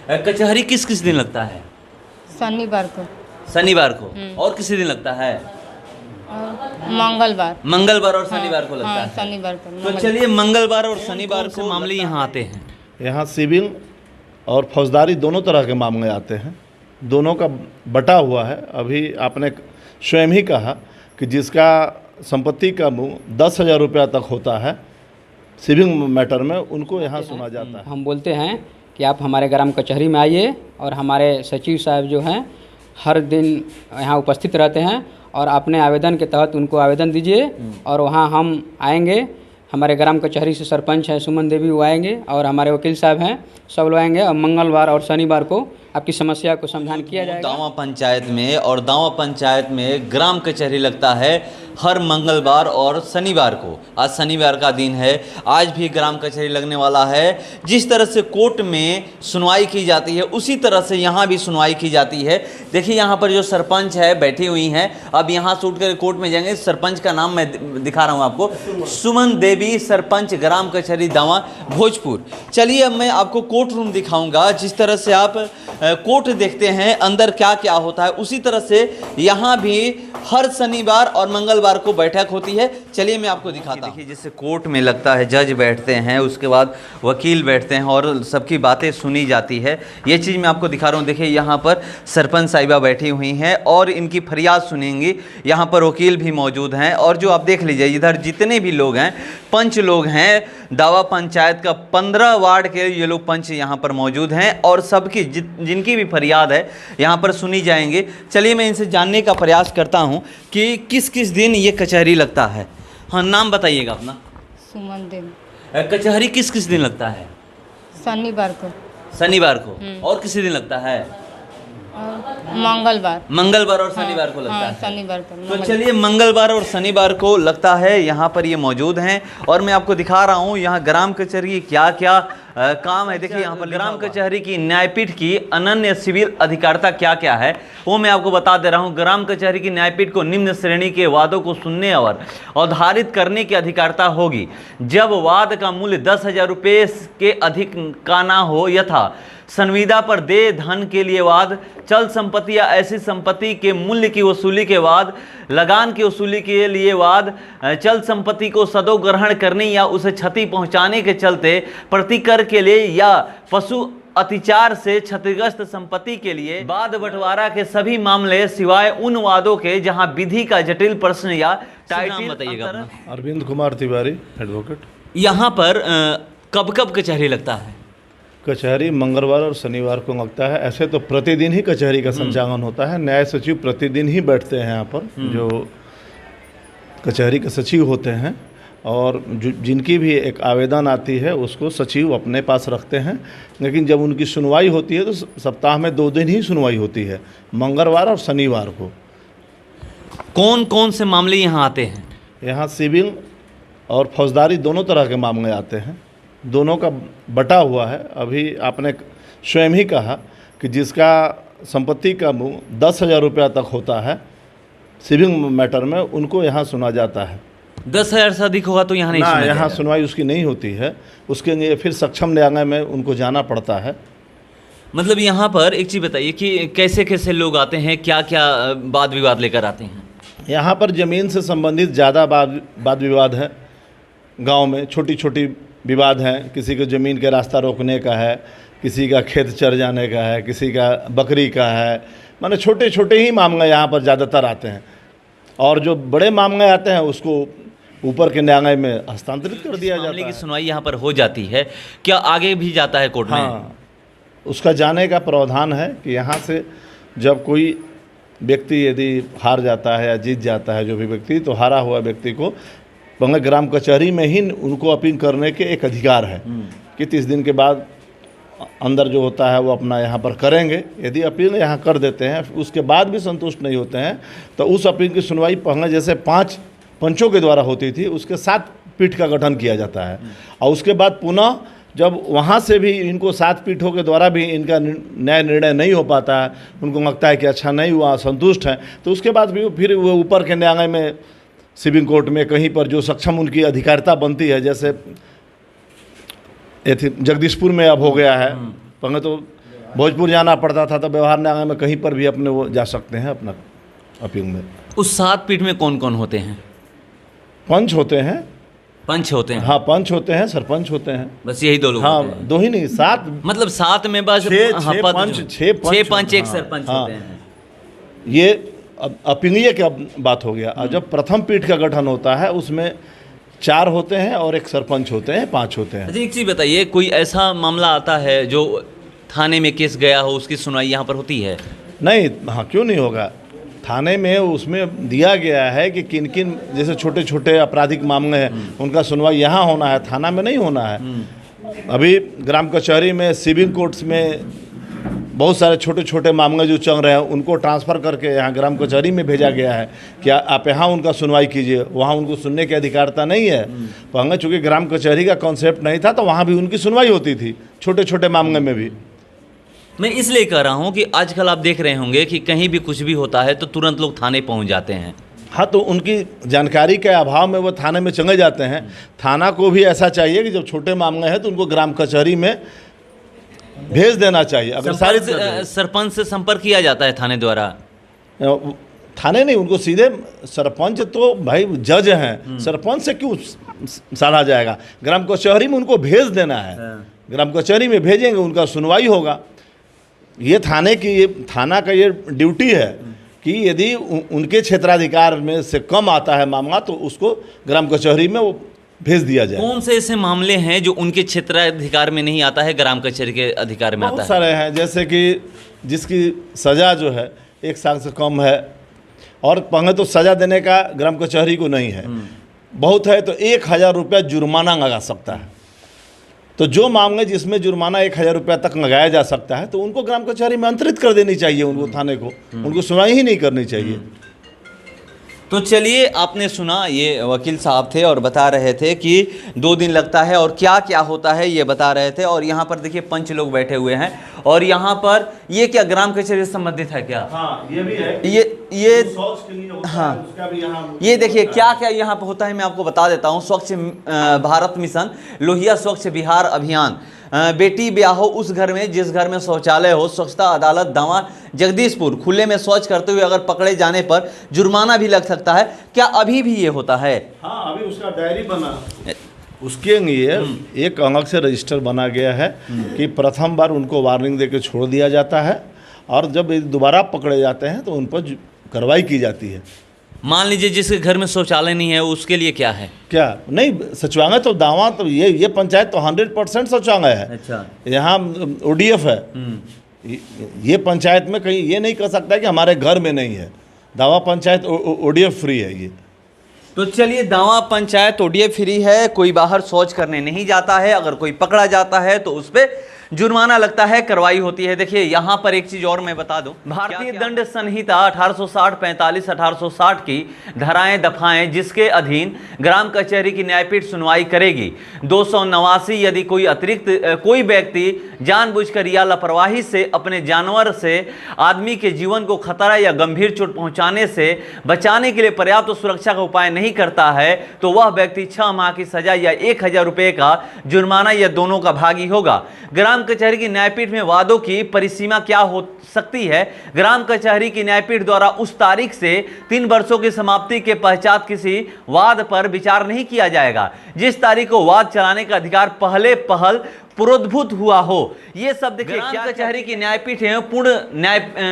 कचहरी किस किस दिन लगता है? शनिवार को। शनिवार को। और किसी दिन लगता है? मंगलवार। मंगलवार और शनिवार को लगता हाँ, है। शनिवार को। तो चलिए मंगलवार और शनिवार को मामले यहाँ आते हैं। यहाँ सिविल और फौजदारी दोनों तरह के मामले आते हैं, दोनों का बटा हुआ है। अभी आपने स्वयं ही कहा कि जिसका संपत्ति का 10,000 रुपया तक होता है सिविल मैटर में, उनको यहाँ सुना जाता है। हम बोलते हैं कि आप हमारे ग्राम कचहरी में आइए और हमारे सचिव साहब जो हैं हर दिन यहाँ उपस्थित रहते हैं और अपने आवेदन के तहत उनको आवेदन दीजिए और वहाँ हम आएंगे। हमारे ग्राम कचहरी से सरपंच हैं सुमन देवी, वो आएंगे और हमारे वकील साहब हैं, सब लोग आएंगे और मंगलवार और शनिवार को आपकी समस्या को समाधान किया जाएगा। दावा पंचायत में और दावा पंचायत में ग्राम कचहरी लगता है हर मंगलवार और शनिवार को। आज शनिवार का दिन है, आज भी ग्राम कचहरी लगने वाला है। जिस तरह से कोर्ट में सुनवाई की जाती है उसी तरह से यहाँ भी सुनवाई की जाती है। देखिए यहाँ पर जो सरपंच है बैठी हुई हैं, अब यहाँ से उठ कर कोर्ट में जाएंगे। सरपंच का नाम मैं दिखा रहा हूँ आपको, सुमन देवी, सरपंच ग्राम कचहरी दावा भोजपुर। चलिए अब मैं आपको कोर्ट रूम दिखाऊंगा। जिस तरह से आप कोर्ट देखते हैं अंदर क्या क्या होता है, उसी तरह से यहाँ भी हर शनिवार और मंगलवार को बैठक होती है। चलिए मैं आपको दिखाता हूँ। देखिए जैसे कोर्ट में लगता है जज बैठते हैं, उसके बाद वकील बैठते हैं और सबकी बातें सुनी जाती है। ये चीज़ मैं आपको दिखा रहा हूँ। देखिए यहाँ पर सरपंच साहिबा बैठी हुई हैं और इनकी फरियाद सुनेंगी। यहाँ पर वकील भी मौजूद हैं और जो आप देख लीजिए इधर जितने भी लोग हैं, पंच लोग हैं, दावा पंचायत का 15 वार्ड के ये लोग पंच यहाँ पर मौजूद हैं और सबकी जिनकी भी फरियाद है यहाँ पर सुनी जाएंगे। चलिए मैं इनसे जानने का प्रयास करता हूँ कि किस किस दिन ये कचहरी लगता है। हाँ, नाम बताइएगा अपना। सुमन देवी। कचहरी किस किस दिन लगता है? शनिवार को। शनिवार को। और किसी दिन लगता है? मंगलवार। मंगलवार और शनिवार को लगता हाँ, है। शनिवार को। तो चलिए मंगलवार और शनिवार को लगता है, यहाँ पर ये मौजूद हैं और मैं आपको दिखा रहा हूँ यहाँ ग्राम कचहरी की क्या क्या काम है। देखिए यहाँ पर ग्राम कचहरी की न्यायपीठ की अनन्य सिविल अधिकारिता क्या क्या है वो मैं आपको बता दे रहा हूँ। ग्राम कचहरी की न्यायपीठ को निम्न श्रेणी के वादों को सुनने और अवधारित करने की अधिकारिता होगी जब वाद का मूल्य 10,000 रुपये के अधिक का ना हो, यथा संविदा पर दे धन के लिए वाद, चल संपत्ति या ऐसी संपत्ति के मूल्य की वसूली के वाद, लगान की वसूली के लिए वाद, चल संपत्ति को सदो ग्रहण करने या उसे क्षति पहुंचाने के चलते प्रतिकर के लिए या पशु अतिचार से क्षतिग्रस्त संपत्ति के लिए वाद बंटवारा के सभी मामले सिवाय उन वादों के जहां विधि का जटिल प्रश्न या टाइटल बताइएगा अपना। अरविंद कुमार तिवारी, एडवोकेट। यहाँ पर कब कब कचहरी लगता है? कचहरी मंगलवार और शनिवार को लगता है। ऐसे तो प्रतिदिन ही कचहरी का संचालन होता है। न्याय सचिव प्रतिदिन ही बैठते हैं यहाँ पर, जो कचहरी के सचिव होते हैं, और जिनकी भी एक आवेदन आती है उसको सचिव अपने पास रखते हैं। लेकिन जब उनकी सुनवाई होती है तो सप्ताह में 2 दिन ही सुनवाई होती है, मंगलवार और शनिवार को। कौन कौन से मामले यहाँ आते हैं? यहाँ सिविल और फौजदारी दोनों तरह के मामले आते हैं, दोनों का बटा हुआ है। अभी आपने स्वयं ही कहा कि जिसका संपत्ति का 10,000 रुपया तक होता है सिविल मैटर में, उनको यहाँ सुना जाता है। 10,000 से अधिक होगा तो यहाँ नहीं सुना यहाँ जाएगा। सुनवाई उसकी नहीं होती है, उसके लिए फिर सक्षम न्यायालय में उनको जाना पड़ता है। मतलब यहाँ पर एक चीज़ बताइए कि कैसे कैसे लोग आते हैं, क्या क्या वाद विवाद लेकर आते हैं? यहाँ पर ज़मीन से संबंधित ज़्यादा वाद विवाद है। गांव में छोटी छोटी विवाद हैं, किसी को ज़मीन के रास्ता रोकने का है, किसी का खेत चर जाने का है, किसी का बकरी का है। माने छोटे छोटे ही मामले यहाँ पर ज़्यादातर आते हैं और जो बड़े मामले आते हैं उसको ऊपर के न्यायालय में हस्तांतरित कर दिया जाता है। की सुनवाई यहाँ पर हो जाती है, क्या आगे भी जाता है कोर्ट में? हाँ, उसका जाने का प्रावधान है कि यहाँ से जब कोई व्यक्ति यदि हार जाता है या जीत जाता है जो भी व्यक्ति, तो हारा हुआ व्यक्ति को पहले ग्राम कचहरी में ही उनको अपील करने के एक अधिकार है कि 30 दिन के बाद अंदर जो होता है वो अपना यहाँ पर करेंगे। यदि अपील यहाँ कर देते हैं उसके बाद भी संतुष्ट नहीं होते हैं तो उस अपील की सुनवाई पहले जैसे 5 पंचों के द्वारा होती थी, उसके 7 पीठ का गठन किया जाता है और उसके बाद पुनः जब वहाँ से भी इनको 7 पीठों के द्वारा भी इनका न्याय निर्णय नहीं हो पाता है, उनको लगता है कि अच्छा नहीं हुआ, संतुष्ट हैं, तो उसके बाद भी फिर वो ऊपर के न्यायालय में सिविल कोर्ट में कहीं पर जो सक्षम उनकी अधिकारिता बनती है, जैसे जगदीशपुर में अब हो गया है, पहले तो भोजपुर जाना पड़ता था तो व्यवहार न्यायालय में कहीं पर भी अपने वो जा सकते हैं अपना अपील में। उस 7 पीठ में कौन कौन होते हैं? पंच होते हैं। पंच होते हैं? हाँ, पंच होते हैं, सरपंच होते हैं। बस यही 2 लोग हाँ, होते हैं? 2 ही नहीं, 7 मतलब 7 में बस छः पंच, 6 पंच, एक सरपंच हाँ, होते हैं। ये अपीलीय की बात हो गया। और जब प्रथम पीठ का गठन होता है उसमें 4 होते हैं और एक सरपंच होते हैं, 5 होते हैं। अच्छा, एक चीज़ बताइए, कोई ऐसा मामला आता है जो थाने में केस गया हो, उसकी सुनवाई यहाँ पर होती है? नहीं, हाँ, क्यों नहीं होगा। थाने में उसमें दिया गया है कि किन किन जैसे छोटे छोटे आपराधिक मामले हैं उनका सुनवाई यहाँ होना है, थाना में नहीं होना है। अभी ग्राम कचहरी में, सिविल कोर्ट्स में बहुत सारे छोटे छोटे मामले जो चल रहे हैं उनको ट्रांसफ़र करके यहाँ ग्राम कचहरी में भेजा गया है कि आप यहाँ उनका सुनवाई कीजिए। वहाँ उनको सुनने की अधिकारता नहीं है। पहले चूँकि ग्राम कचहरी का कॉन्सेप्ट नहीं था तो वहाँ भी उनकी सुनवाई होती थी छोटे छोटे मामले में भी। मैं इसलिए कह रहा हूँ कि आजकल आप देख रहे होंगे कि कहीं भी कुछ भी होता है तो तुरंत लोग थाने पहुँच जाते हैं। हाँ, तो उनकी जानकारी के अभाव में वो थाने में चले जाते हैं। थाना को भी ऐसा चाहिए कि जब छोटे मामले हैं तो उनको ग्राम कचहरी में भेज देना चाहिए। अगर सारी सरपंच से संपर्क किया जाता है थाने द्वारा? थाने नहीं, उनको सीधे सरपंच तो भाई जज हैं, सरपंच से क्यों साधा जाएगा। ग्राम कचहरी में उनको भेज देना है। ग्राम कचहरी में भेजेंगे, उनका सुनवाई होगा। ये थाना का ये ड्यूटी है कि यदि उनके क्षेत्राधिकार में से कम आता है मामला तो उसको ग्राम कचहरी में वो भेज दिया जाए। कौन से ऐसे मामले हैं जो उनके क्षेत्राधिकार में नहीं आता है, ग्राम कचहरी के अधिकार में आता है? बहुत सारे हैं, जैसे कि जिसकी सज़ा जो है 1 साल से कम है, और पहले तो सज़ा देने का ग्राम कचहरी को नहीं है, बहुत है तो 1000 रुपया जुर्माना लगा सकता है। तो जो मामले जिसमें जुर्माना 1000 रुपया तक लगाया जा सकता है तो उनको ग्राम कचहरी में अंतरित कर देनी चाहिए, उनको थाने को, उनको सुनवाई ही नहीं करनी चाहिए। तो चलिए, आपने सुना, ये वकील साहब थे और बता रहे थे कि 2 दिन लगता है और क्या क्या होता है ये बता रहे थे। और यहाँ पर देखिए पंच लोग बैठे हुए हैं और यहाँ पर ये क्या ग्राम कचहरी से संबंधित है क्या? हाँ, ये भी है। ये शौच के लिए होता हाँ, है, उसका भी यहाँ ये देखिए क्या क्या यहाँ पर होता है, मैं आपको बता देता हूँ। स्वच्छ भारत मिशन, लोहिया स्वच्छ बिहार अभियान, बेटी ब्याह हो उस घर में जिस घर में शौचालय हो, स्वच्छता अदालत दावा जगदीशपुर, खुले में शौच करते हुए अगर पकड़े जाने पर जुर्माना भी लग सकता है। क्या अभी भी ये होता है? हाँ, अभी उसका डायरी बना, उसके लिए एक अलग से रजिस्टर बना गया है कि प्रथम बार उनको वार्निंग देकर छोड़ दिया जाता है और जब दोबारा पकड़े जाते हैं तो उन पर कार्रवाई की जाती है। मान लीजिए जिसके घर में शौचालय नहीं है उसके लिए क्या है? क्या नहीं, शौचालय तो दावा तो ये पंचायत तो 100% शौचालय है। अच्छा, यहाँ ODF है। ये पंचायत में कहीं ये नहीं कर सकता है कि हमारे घर में नहीं है। दावा पंचायत ODF फ्री है ये। तो चलिए, दावा पंचायत ODF फ्री है, कोई बाहर शौच करने नहीं जाता है। अगर कोई पकड़ा जाता है तो उस पर जुर्माना लगता है, कार्रवाई होती है। देखिए यहाँ पर एक चीज और मैं बता दूं, भारतीय दंड संहिता 1860, 45, 1860 की धाराएं दफाएं जिसके अधीन ग्राम कचहरी की न्यायपीठ सुनवाई करेगी। 289 यदि कोई अतिरिक्त कोई व्यक्ति जानबूझकर या लापरवाही से अपने जानवर से आदमी के जीवन को खतरा या गंभीर चोट पहुंचाने से बचाने के लिए पर्याप्त सुरक्षा का उपाय नहीं करता है तो वह व्यक्ति 6 माह की सजा या 1000 रुपये का जुर्माना या दोनों का भागी होगा। ग्राम कचहरी की न्यायपीठ में वादों की परिसीमा क्या हो सकती है? ग्राम कचहरी की न्यायपीठ द्वारा उस तारीख से 3 वर्षों की समाप्ति के पश्चात किसी वाद पर विचार नहीं किया जाएगा जिस तारीख को वाद चलाने का अधिकार पहल पुरोद्भूत हुआ हो। ये सब देखिए, ग्राम कचहरी की न्यायपीठ है, पूर्ण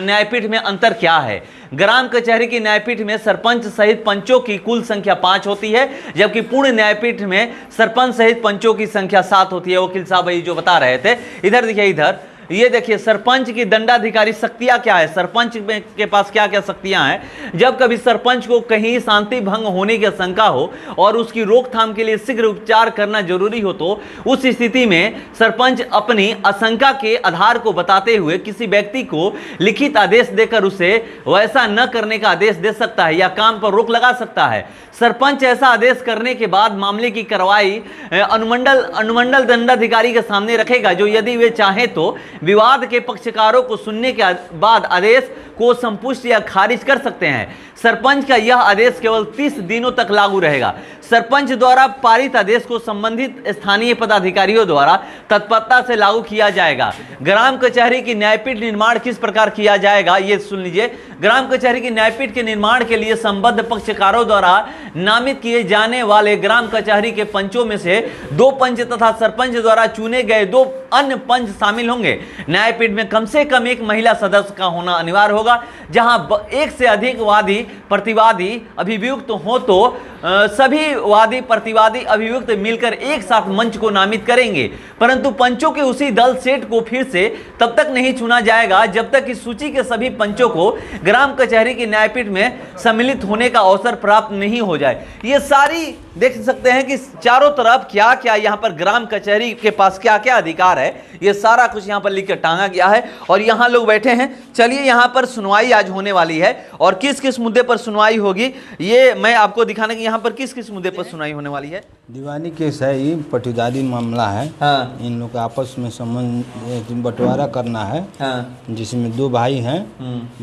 न्यायपीठ में अंतर क्या है? ग्राम कचहरी की न्यायपीठ में सरपंच सहित पंचों की कुल संख्या 5 होती है, जबकि पूर्ण न्यायपीठ में सरपंच सहित पंचों की संख्या 7 होती है। वकील साहब भाई जो बता रहे थे, इधर देखिए, इधर ये देखिए सरपंच की दंडाधिकारी शक्तियां क्या है, सरपंच के पास क्या क्या शक्तियां हैं। जब कभी सरपंच को कहीं शांति भंग होने की शंका हो और उसकी रोकथाम के लिए शीघ्र उपचार करना जरूरी हो तो उस स्थिति में सरपंच अपनी आशंका के आधार को बताते हुए किसी व्यक्ति को लिखित आदेश देकर उसे वैसा न करने का आदेश दे सकता है या काम पर रोक लगा सकता है। सरपंच ऐसा आदेश करने के बाद मामले की कार्रवाई अनुमंडल दंडाधिकारी के सामने रखेगा, जो यदि वे चाहें तो विवाद के पक्षकारों को सुनने के बाद आदेश को संपुष्ट या खारिज कर सकते हैं। सरपंच का यह आदेश केवल 30 दिनों तक लागू रहेगा। सरपंच द्वारा पारित आदेश को संबंधित स्थानीय पदाधिकारियों द्वारा तत्परता से लागू किया जाएगा। ग्राम कचहरी की न्यायपीठ निर्माण किस प्रकार किया जाएगा, ये सुन लीजिए। ग्राम कचहरी की न्यायपीठ के निर्माण के लिए संबद्ध पक्षकारों द्वारा नामित किए जाने वाले ग्राम कचहरी के पंचों में से 2 पंच तथा सरपंच द्वारा चुने गए 2 अन्य पंच शामिल होंगे। न्यायपीठ में कम से कम 1 महिला सदस्य का होना अनिवार्य होगा। जहां 1 से अधिक वादी प्रतिवादी अभियुक्त हो तो सभी वादी प्रतिवादी अभियुक्त मिलकर एक साथ मंच को नामित करेंगे, परंतु पंचों के उसी दल सेट को फिर से तब तक नहीं चुना जाएगा जब तक इस सूची के सभी पंचों को ग्राम कचहरी की न्यायपीठ में सम्मिलित होने का अवसर प्राप्त नहीं हो जाए। ये सारी देख सकते हैं कि चारों तरफ क्या क्या यहाँ पर ग्राम कचहरी के पास क्या क्या अधिकार है, ये सारा कुछ यहाँ पर लिख कर टांगा गया है और यहाँ लोग बैठे हैं। चलिए यहाँ पर सुनवाई आज होने वाली है और किस किस मुद्दे पर सुनवाई होगी ये मैं आपको दिखाने की यहाँ पर किस किस मुद्दे पर सुनवाई होने वाली है। दीवानी केस है, ये पटीदारी मामला है। हाँ। इन लोग का आपस में संबंध बंटवारा करना है। हाँ। जिसमें 2 भाई हैं,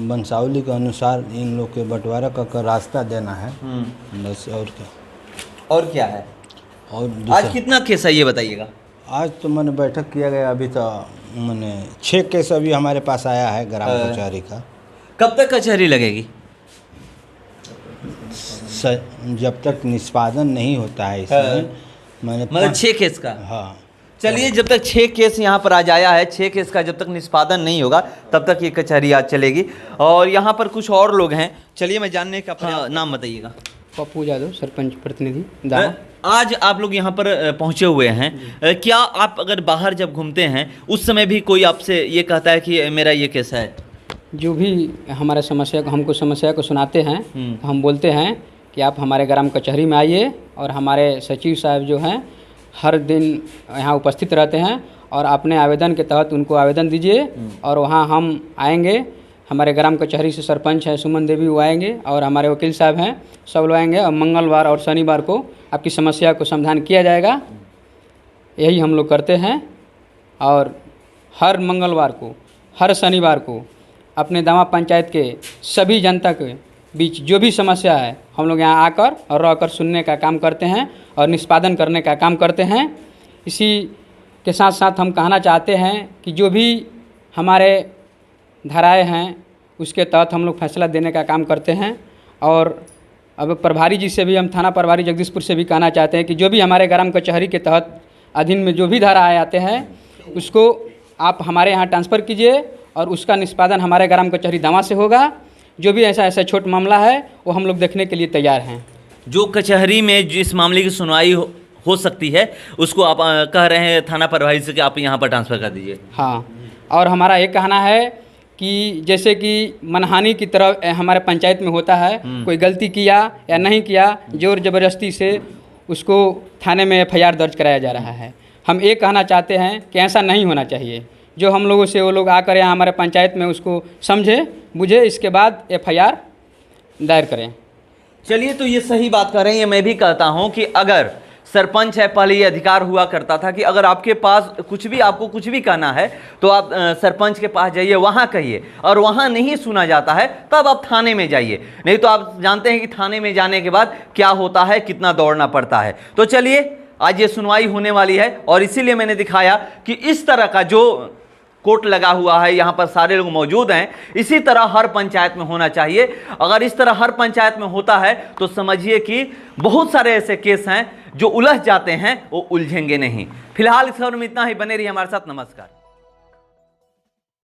वंशावली के अनुसार इन लोग के बंटवारा का रास्ता देना है, बस। और क्या है और आज कितना केस है ये बताइएगा। आज तो मैंने बैठक किया गया, अभी तो मैंने 6 केस अभी हमारे पास आया है ग्राम कचहरी का। कब तक कचहरी लगेगी? जब तक निष्पादन नहीं होता है इसमें। मैंने मतलब 6 केस का। हाँ। चलिए, जब तक 6 केस यहाँ पर आज आया है, 6 केस का जब तक निष्पादन नहीं होगा तब तक ये कचहरी आज चलेगी। और यहाँ पर कुछ और लोग हैं, चलिए मैं जानने का अपना नाम बताइएगा। पप्पू यादव, सरपंच प्रतिनिधि दावा। आज आप लोग यहाँ पर पहुँचे हुए हैं, क्या आप अगर बाहर जब घूमते हैं उस समय भी कोई आपसे ये कहता है कि मेरा ये केस है? जो भी हमारे हमको समस्या को सुनाते हैं तो हम बोलते हैं कि आप हमारे ग्राम कचहरी में आइए और हमारे सचिव साहब जो हैं हर दिन यहाँ उपस्थित रहते हैं और अपने आवेदन के तहत उनको आवेदन दीजिए और वहाँ हम आएंगे। हमारे ग्राम कचहरी से सरपंच है सुमन देवी, वो आएंगे और हमारे वकील साहब हैं, सब लोग आएंगे और मंगलवार और शनिवार को आपकी समस्या को समाधान किया जाएगा। यही हम लोग करते हैं और हर मंगलवार को, हर शनिवार को अपने दावा पंचायत के सभी जनता के बीच जो भी समस्या है हम लोग यहाँ आकर और रहकर सुनने का काम करते हैं और निष्पादन करने का काम करते हैं। इसी के साथ साथ हम कहना चाहते हैं कि जो भी हमारे धाराएं हैं उसके तहत हम लोग फैसला देने का काम करते हैं। और अब प्रभारी जी से भी, हम थाना प्रभारी जगदीशपुर से भी कहना चाहते हैं कि जो भी हमारे ग्राम कचहरी के तहत अधीन में जो भी धाराएं आते हैं उसको आप हमारे यहाँ ट्रांसफ़र कीजिए और उसका निष्पादन हमारे ग्राम कचहरी दावा से होगा। जो भी ऐसा छोट मामला है वो हम लोग देखने के लिए तैयार हैं। जो कचहरी में जिस मामले की सुनवाई हो सकती है उसको आप कह रहे हैं थाना प्रभारी से कि आप यहाँ पर ट्रांसफ़र कर दीजिए। हाँ, और हमारा एक कहना है कि जैसे कि मनहानि की तरह हमारे पंचायत में होता है, कोई गलती किया या नहीं किया, जोर ज़बरदस्ती से उसको थाने में FIR दर्ज कराया जा रहा है। हम ये कहना चाहते हैं कि ऐसा नहीं होना चाहिए। जो हम लोगों से वो लोग आकर यहाँ हमारे पंचायत में उसको समझे बुझे, इसके बाद FIR दायर करें। चलिए, तो ये सही बात कर रहे हैं। मैं भी कहता हूँ कि अगर सरपंच है, पहले ये अधिकार हुआ करता था कि अगर आपके पास आपको कुछ भी कहना है तो आप सरपंच के पास जाइए, वहाँ कहिए, और वहाँ नहीं सुना जाता है तब आप थाने में जाइए। नहीं तो आप जानते हैं कि थाने में जाने के बाद क्या होता है, कितना दौड़ना पड़ता है। तो चलिए, आज ये सुनवाई होने वाली है और इसीलिए मैंने दिखाया कि इस तरह का जो कोर्ट लगा हुआ है, यहाँ पर सारे लोग मौजूद हैं, इसी तरह हर पंचायत में होना चाहिए। अगर इस तरह हर पंचायत में होता है तो समझिए कि बहुत सारे ऐसे केस हैं जो उलझ जाते हैं, वो उलझेंगे नहीं। फिलहाल इस खबर में इतना ही। बने रहिए हमारे साथ। नमस्कार।